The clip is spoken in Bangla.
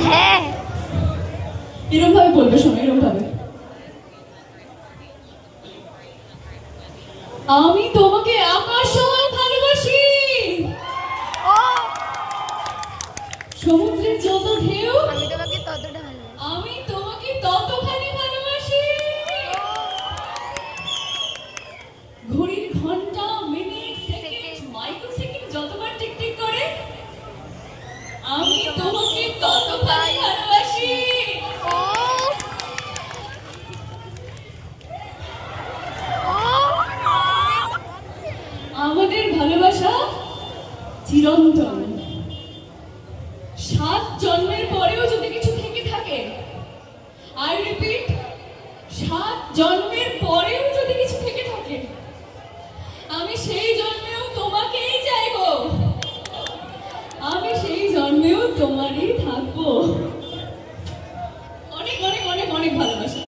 হ্যাঁ, এরকম ভাবে বলবে, শোনো এরকম ভাবে। আমি তোমাকে আকাশ সমান ভালোবাসি, ও সমুদ্রের যত ঢেউ আমি তোমাকে ততটা ভালোবাসি। আমি তোমাকে ততখানি ভালোবাসি, ঘড়ির ঘন্টা মিনিট সেকেন্ড মাইক্রো সেকেন্ড যতবার টিকটিক করে আমি তোমাকে ততখানি ভালোবাসি। ও আমাদের ভালোবাসা চিরন্তন, 7 জন্মের পরেও যদি কিছু থেকে থাকে, আই রিপিট, 7 জন্মের পরেও যদি কিছু থেকে থাকে, আমি সেই জন্মেও তোমাকেই চাইবো, আমি সেই জন্মেও তোমারই থাকবো। অনেক অনেক অনেক অনেক ভালোবাসা।